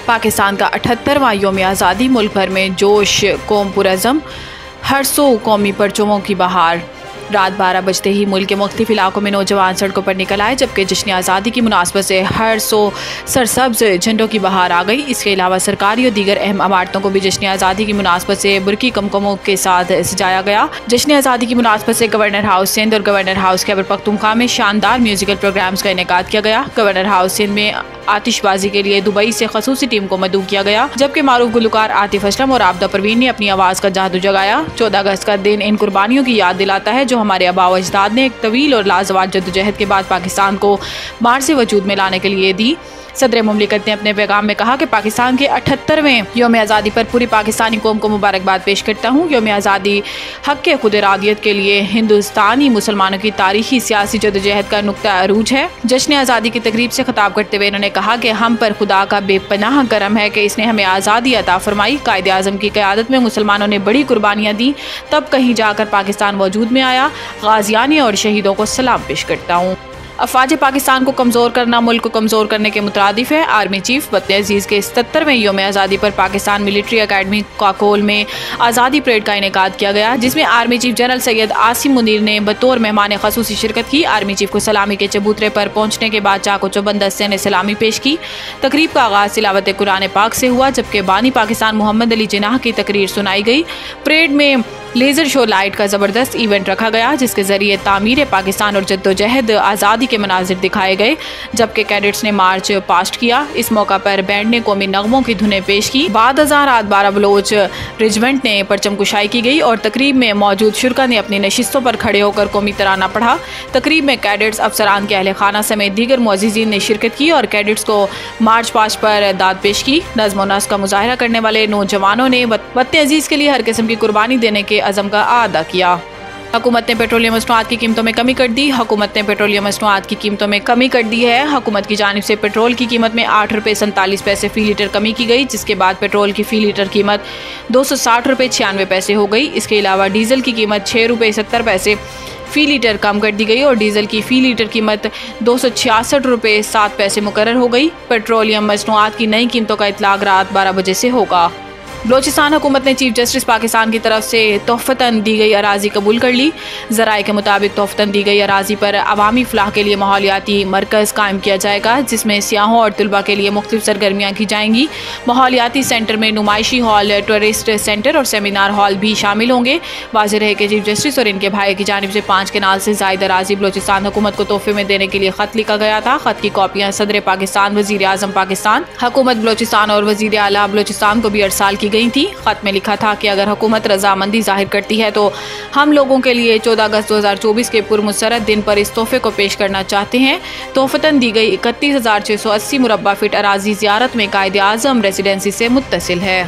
पाकिस्तान का 78वां यौम आज़ादी, मुल्क भर में जोश, कौम पुरअज़म, हर्षो कौमी परचमों की बहार। रात 12 बजते ही मुल्क के मुख्तलिफ इलाकों में नौजवान सड़कों पर निकल आए, जबकि जश्न आज़ादी की मुनासबत से हर सरसब्ज झंडों की बहार आ गई। इसके अलावा सरकारी और दीगर अहम इमारतों को भी जश्न आज़ादी की मुनासबत से बुरकी कमकमों के साथ सजाया गया। जश्न आज़ादी की मुनासबत से गवर्नर हाउस सिंध और गवर्नर हाउस खैबर पख्तूनख्वा में शानदार म्यूजिकल प्रोग्राम्स का इनेकाद किया गया। गवर्नर हाउस सिंध में आतिशबाजी के लिए दुबई से खसूसी टीम को मदऊ किया गया, जबकि मारूफ गुलकार आतिफ असलम और आबदा परवीन ने अपनी आवाज़ का जादू जगाया। 14 अगस्त का दिन इन कुर्बानियों की याद दिलाता है जो हमारे आबा व अजदाद ने एक तवील और लाजवाब जद्दोजहद के बाद पाकिस्तान को मार से वजूद में लाने के लिए दी। सदर मुमलिकत ने अपने पैगाम में कहा कि पाकिस्तान के 78वें यौम आज़ादी पर पूरी पाकिस्तानी कौम को मुबारकबाद पेश करता हूँ। यौम आज़ादी हक़ के खुद इरादियत के लिए हिंदुस्तानी मुसलमानों की तारीखी सियासी जद्दोजहद का नुक्ता अरूज है। जश्न आज़ादी की तकरीब से खिताब करते हुए इन्होंने कहा कि हम पर खुदा का बेपनाह करम है कि इसने हमें आज़ादी अता फरमाई। कायदे आज़म की क़यादत में मुसलमानों ने बड़ी कुर्बानियाँ दी, तब कहीं जाकर पाकिस्तान वजूद में आया। गाज़ियान और शहीदों को सलाम पेश करता हूँ। अफवाज पाकिस्तान को कमज़ोर करना मुल्क को कमज़ोर करने के मुतरादिफ है। आर्मी चीफ वतन अजीज़ के 77वें यौम आज़ादी पर पाकिस्तान मिलिट्री अकेडमी काकोल में आज़ादी परेड का इनेकाद किया गया, जिसमें army chief general Syed Asim Munir ने बतौर मेहमान खसूसी शिरकत की। आर्मी चीफ को सलामी के चबूतरे पर पहुँचने के बाद चाको चौबंद दस्ते ने सलामी पेश की। तकरीब का आगाज़ तिलावत कुरान पाक से हुआ, जबकि बानी पाकिस्तान मोहम्मद अली जिनाह की तकरीर सुनाई गई। परेड में लेज़र शो लाइट का ज़बरदस्त इवेंट रखा गया, जिसके ज़रिए तामीर पाकिस्तान और जद्दोजहद आज़ादी के मनाजिर दिखाए गए, जबकि कैडेट्स ने मार्च पास्ट किया। इस मौका पर बैंड ने कौमी नगमों की धुनें पेश की। बाद रात 12 बलोच रेजिमेंट ने परचम कुशाई की गई और तकरीब में मौजूद शुरका ने अपनी नशिस्तों पर खड़े होकर कौमी तराना पढ़ा। तकरीब में कैडेट्स, अफसरान के अहले खाना समेत दीगर मुअज़्ज़िज़ीन ने शिरकत की और कैडेट्स को मार्च पास्ट पर दाद पेश की। नज़्म व नस्क़ का मुज़ाहरा करने वाले नौजवानों ने वतन अजीज़ के लिए हर किस्म की कुर्बानी देने के अज़म का अदा किया। हुकूमत ने पेट्रोलियम मसनूआत की कीमतों में कमी कर दी। हुकूमत ने पेट्रोलियम मसनूआत की कीमतों में कमी कर दी है। हुकूमत की जानिब से पेट्रोल की कीमत में 8 रुपये 47 पैसे फ़ी लीटर कमी की गई, जिसके बाद पेट्रोल की फ़ी लीटर कीमत 260 रुपये 96 पैसे हो गई। इसके अलावा डीज़ल की कीमत 6 रुपये 70 पैसे फ़ी लीटर कम कर दी गई और डीज़ल की फ़ी लीटर कीमत 266 रुपये 7 पैसे मुकर्रर हो गई। पेट्रोलियम मसनूआत की नई कीमतों का इतलाक़ रात 12 बजे से होगा। बलोचिस्तान हुकूमत ने चीफ जस्टिस पाकिस्तान की तरफ से तोहफ़तन दी गई अराज़ी कबूल कर ली। ज़राए के मुताबिक तोहफ़तन दी गई अराज़ी पर अवामी फ़लाह के लिए माहौलियाती मरकज़ कायम किया जाएगा, जिसमें सियाहों और तलबा के लिए मुख्तलिफ सरगर्मियाँ की जाएंगी। माहौलियाती सेंटर में नुमाइशी हॉल, टूरिस्ट सेंटर और सेमिनार हॉल भी शामिल होंगे। वाज़ेह रहे कि चीफ जस्टिस और इनके भाई की जानिब से 5 केनाल से ज़ायद अराज़ी बलोचिस्तान हुकूमत को तोहफ़े में देने के लिए ख़त लिखा गया था। ख़त की कॉपियाँ सदर पाकिस्तान, वज़ीर आज़म पाकिस्तान, हुकूमत बलोचिस्तान और वज़ीर आला बलोचिस्तान को भी अरसाल की गई थी। खत में लिखा था कि अगर हुकूमत रजामंदी जाहिर करती है तो हम लोगों के लिए 14 अगस्त 2024 के पुरमसरत दिन पर इस तोहफे को पेश करना चाहते हैं। तोहफ़तन दी गई 31,680 मुरब्बा फीट अराज़ी ज़ियारत में कायदे आज़म रेसिडेंसी से मुत्तसिल है।